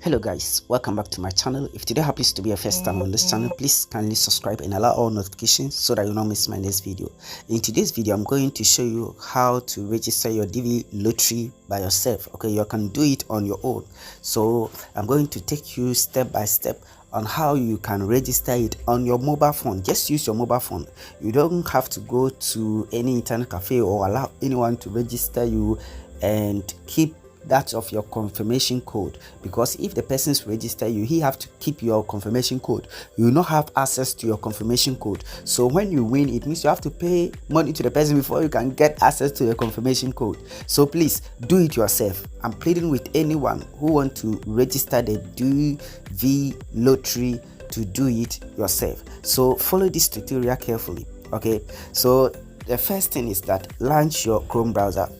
Hello guys, welcome back to my channel. If today happens to be your first time on this channel, please kindly subscribe and allow all notifications so that you don't miss my next video. In today's video, I'm going to show you how to register your DV lottery by yourself. Okay, you can do it on your own. So I'm going to take you step by step on how you can register it on your mobile phone. Just use your mobile phone. You don't have to go to any internet cafe or allow anyone to register you and keep that of your confirmation code, because if the person's register you, he have to keep your confirmation code. You will not have access to your confirmation code. So when you win, it means you have to pay money to the person before you can get access to your confirmation code. So please do it yourself. I'm pleading with anyone who want to register the DV lottery to do it yourself. So follow this tutorial carefully. Okay, so the first thing is that launch your Chrome browser.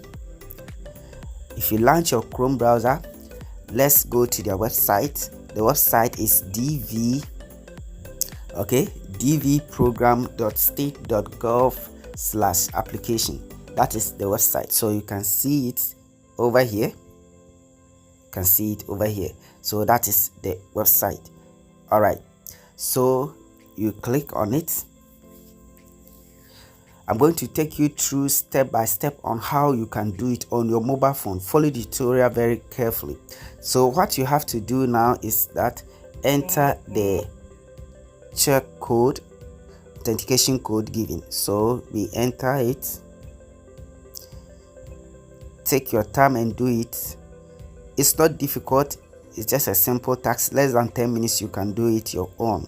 If you launch your Chrome browser, let's go to their website. The website is dvprogram.state.gov/application. That is the website. So you can see it over here. So that is the website. All right. So you click on it. I'm going to take you through step by step on how you can do it on your mobile phone. Follow the tutorial very carefully. So what you have to do now is that enter the check code, authentication code given. So we enter it. Take your time and do it. It's not difficult. It's just a simple task. Less than 10 minutes you can do it your own.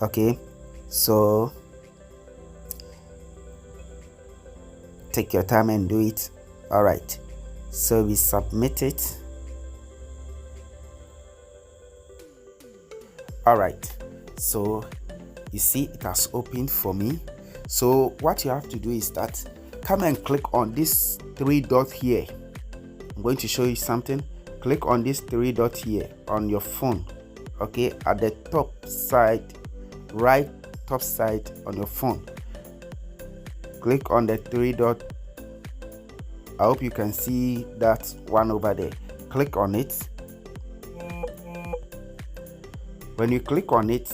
Okay, so take your time and do it. All right, so we submit it. All right, so you see it has opened for me. So what you have to do is that come and click on this 3 dot here. I'm going to show you something. Click on this 3 dot here on your phone. Okay, at the top side, right top side on your phone. Click on the 3 dot. I hope you can see that one over there. Click on it. When you click on it,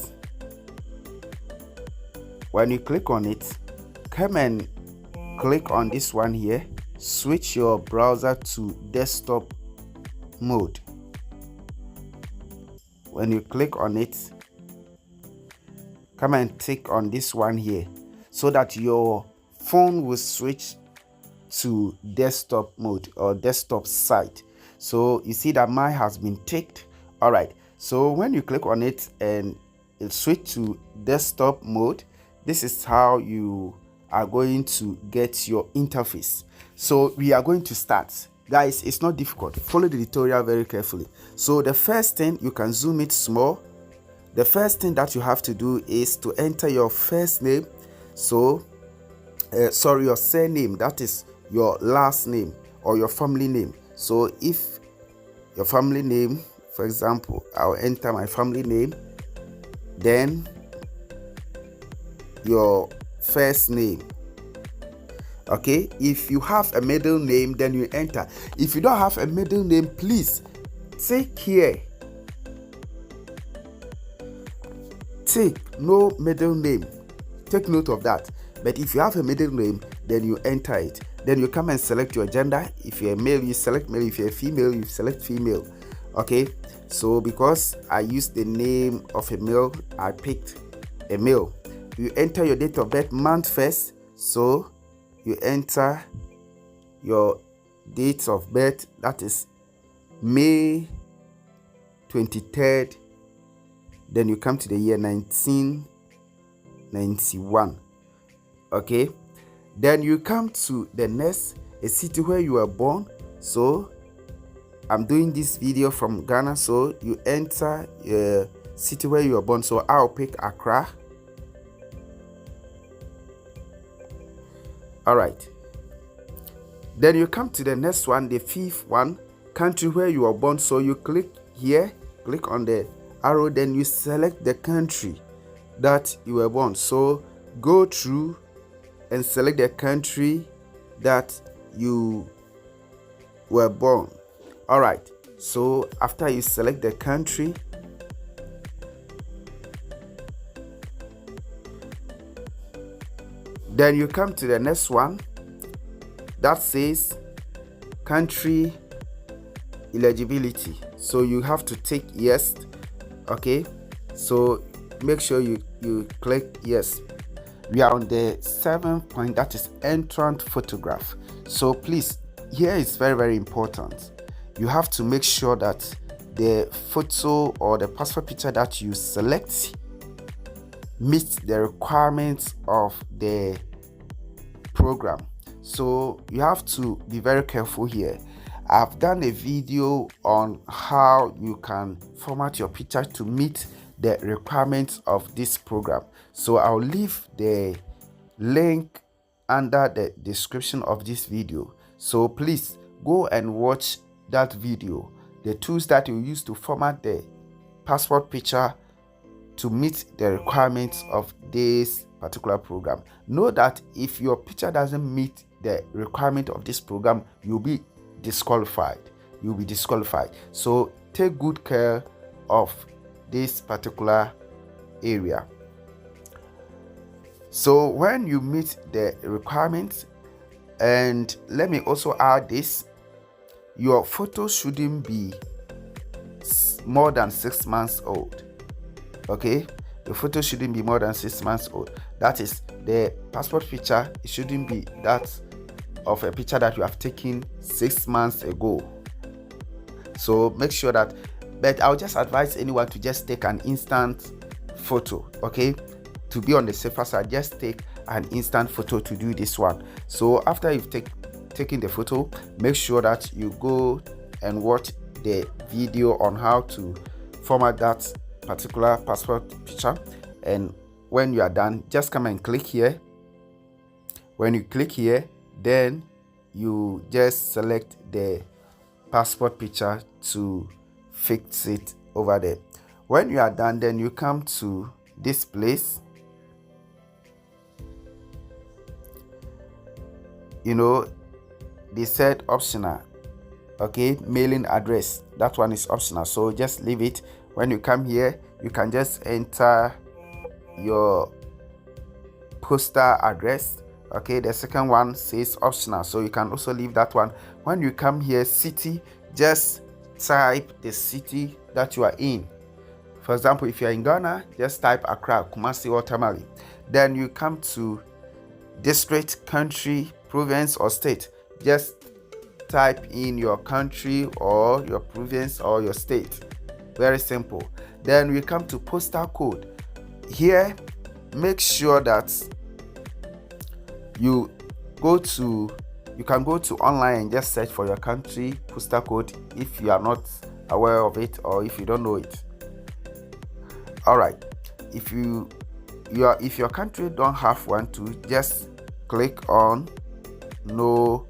come and click on this one here. Switch your browser to desktop mode. When you click on it, come and tick on this one here so that your phone will switch to desktop mode or desktop site. So you see that mine has been ticked. All right, so when you click on it and it switch to desktop mode, this is how you are going to get your interface. So we are going to start, guys. It's not difficult. Follow the tutorial very carefully. So the first thing, you can zoom it small. The first thing that you have to do is to enter your first name. So your surname, that is your last name or your family name. So if your family name, for example, I'll enter my family name, then your first name. Okay, if you have a middle name, then you enter. If you don't have a middle name, please take no middle name. Take note of that. But if you have a middle name, then you enter it. Then you come and select your gender. If you're a male, you select male. If you're a female, you select female. Okay, so because I used the name of a male, I picked a male. You enter your date of birth month first. So you enter your date of birth, that is May 23rd. Then you come to the year 1991. Okay, then you come to the next, a city where you were born. So I'm doing this video from Ghana, so you enter a city where you were born. So I'll pick Accra. All right, then you come to the next one, the 5th one, country where you were born. So you click here, click on the arrow, then you select the country that you were born. So go through and select the country that you were born. All right, So after you select the country, then you come to the next one that says country eligibility. So you have to tick yes. Okay, so make sure you click yes. We are on the 7th point, that is entrant photograph. So please, here is very, very important. You have to make sure that the photo or the passport picture that you select meets the requirements of the program. So you have to be very careful here. I've done a video on how you can format your picture to meet the requirements of this program. So I'll leave the link under the description of this video. So please go and watch that video. The tools that you use to format the passport picture to meet the requirements of this particular program. Know that if your picture doesn't meet the requirement of this program, you'll be disqualified. So take good care of this particular area. So when you meet the requirements, and let me also add this, your photo shouldn't be more than 6 months old. Okay, the photo shouldn't be more than 6 months old. That is, the passport picture, it shouldn't be that of a picture that you have taken 6 months ago. So make sure that, but I'll just advise anyone to just take an instant photo. Okay, to be on the safer side, just take an instant photo to do this one. So after you've taken the photo, make sure that you go and watch the video on how to format that particular passport picture. And when you are done, just come and click here. When you click here, then you just select the passport picture to fix it over there. When you are done, then you come to this place. You know, they said optional. Okay, mailing address, that one is optional, so just leave it. When you come here, you can just enter your postal address. Okay, the second one says optional, so you can also leave that one. When you come here, city, just type the city that you are in. For example, if you are in Ghana, just type Accra, Kumasi, or Tamale. Then you come to district, country, province, or state. Just type in your country or your province or your state. Very simple. Then we come to postal code. Here, make sure that you can go to online and just search for your country postal code if you are not aware of it or if you don't know it. All right, if your country don't have one, to just click on no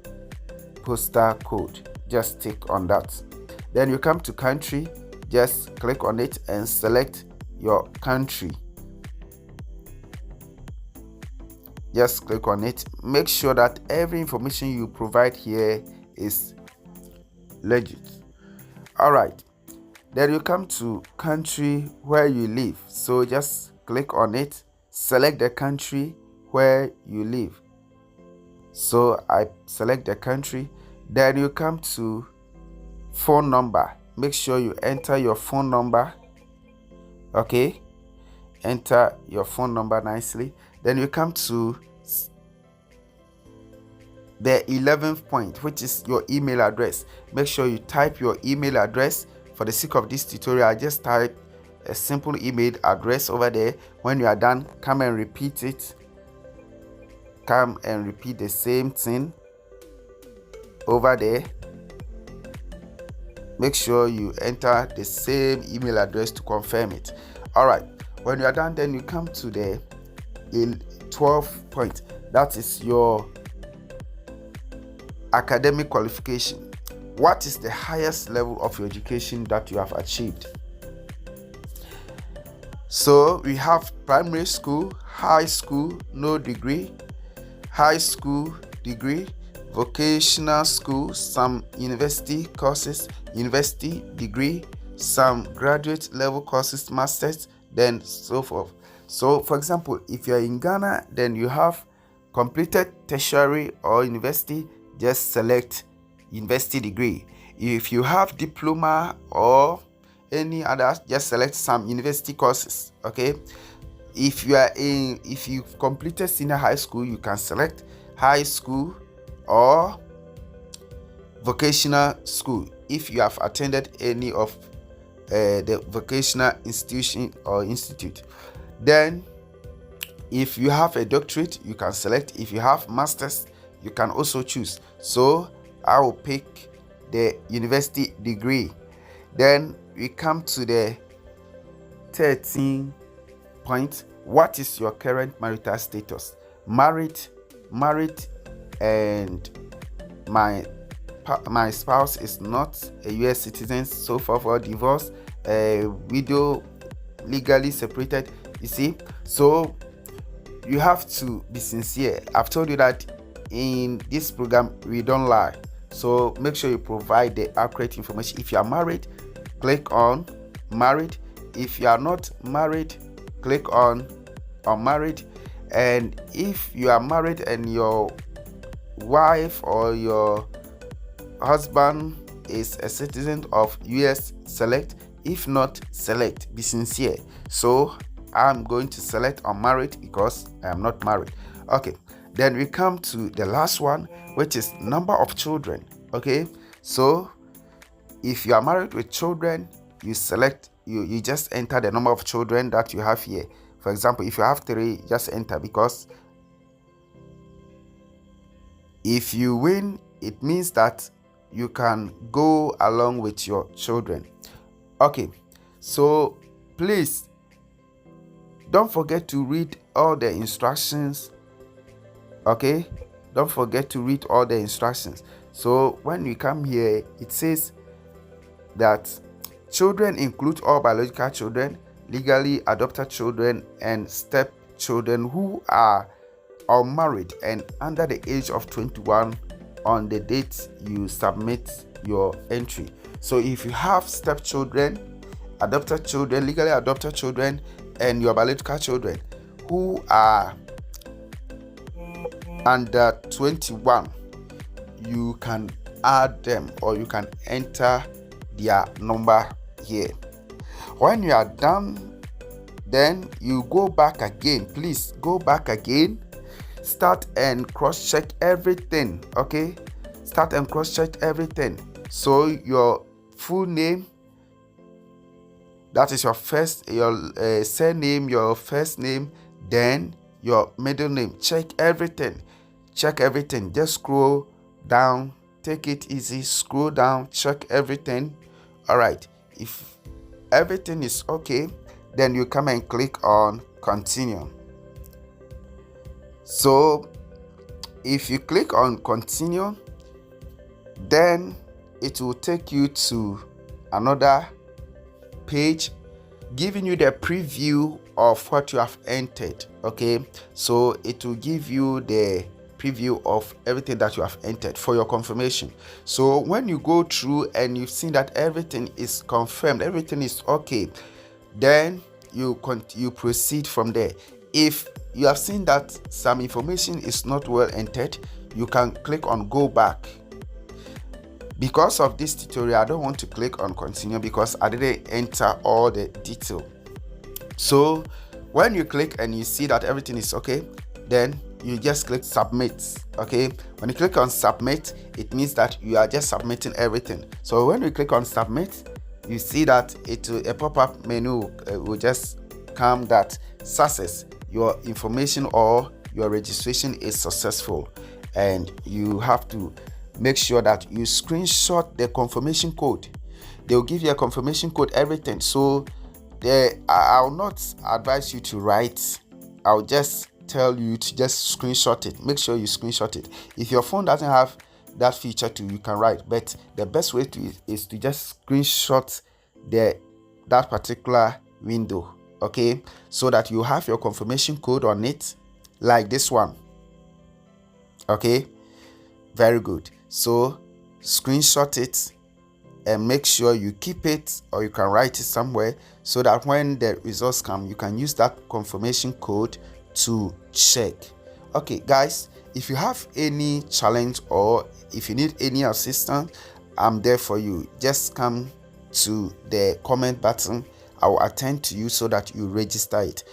postal code, just tick on that. Then you come to country, just click on it and select your country. Just click on it. Make sure that every information you provide here is legit. All right, then you come to country where you live, so just click on it, select the country where you live. So I select the country. Then you come to phone number. Make sure you enter your phone number. Okay, enter your phone number nicely. Then you come to the 11th point, which is your email address. Make sure you type your email address. For the sake of this tutorial, I just type a simple email address over there. When you are done, come and repeat it. Come and repeat the same thing over there. Make sure you enter the same email address to confirm it. All right, when you are done, then you come to the 12th point. That is your academic qualification. What is the highest level of your education that you have achieved? So we have primary school, high school, no degree, high school, degree, vocational school, some university courses, university degree, some graduate level courses, masters, then so forth. So for example, if you're in Ghana, then you have completed tertiary or university, just select university degree. If you have diploma or any other, just select some university courses. Okay, if you've completed senior high school, you can select high school or vocational school if you have attended any of the vocational institution or institute. Then if you have a doctorate, you can select. If you have masters, you can also choose. So I will pick the university degree. Then we come to the 13th point. What is your current marital status? Married, and my spouse is not a US citizen so far. For divorce, widow, legally separated. You see, so you have to be sincere. I've told you that in this program we don't lie, so make sure you provide the accurate information. If you are married, click on married. If you are not married, click on unmarried. And if you are married and your wife or your husband is a citizen of US, select. If not, select. Be sincere. So I'm going to select unmarried because I am not married. Okay, then we come to the last one, which is number of children. Okay, so if you are married with children, you select, you just enter the number of children that you have here. For example, if you have 3, just enter, because if you win, it means that you can go along with your children. Okay, so please don't forget to read all the instructions. Okay, don't forget to read all the instructions. So when we come here, it says that children include all biological children, legally adopted children, and step children who are unmarried and under the age of 21 on the date you submit your entry. So if you have stepchildren, adopted children, legally adopted children, and your biological children who are under 21, you can add them, or you can enter their number here. When you are done, then you go back again. Please go back again, start and cross-check everything. Okay, start and cross-check everything. So your full name, that is your surname, your first name, then your middle name. Check everything. Just scroll down, take it easy, scroll down, check everything. All right, if everything is okay, then you come and click on continue. So if you click on continue, then it will take you to another page giving you the preview of what you have entered. Okay, so it will give you the preview of everything that you have entered for your confirmation. So when you go through and you've seen that everything is confirmed, everything is okay, then you proceed from there. If you have seen that some information is not well entered, you can click on go back. Because of this tutorial, I don't want to click on continue because I didn't enter all the detail. So when you click and you see that everything is okay, then you just click submit. Okay, when you click on submit, it means that you are just submitting everything. So when you click on submit, you see that a pop-up menu will just come that success, your information or your registration is successful, and you have to make sure that you screenshot the confirmation code. They'll give you a confirmation code, everything. So I'll not advise you to write. I'll just tell you to just screenshot it. Make sure you screenshot it. If your phone doesn't have that feature too, you can write, but the best way is to just screenshot that particular window. Okay, so that you have your confirmation code on it, like this one. Okay, very good. So screenshot it and make sure you keep it, or you can write it somewhere, so that when the results come, you can use that confirmation code to check. Okay guys, if you have any challenge or if you need any assistance, I'm there for you. Just come to the comment button, I will attend to you so that you register it.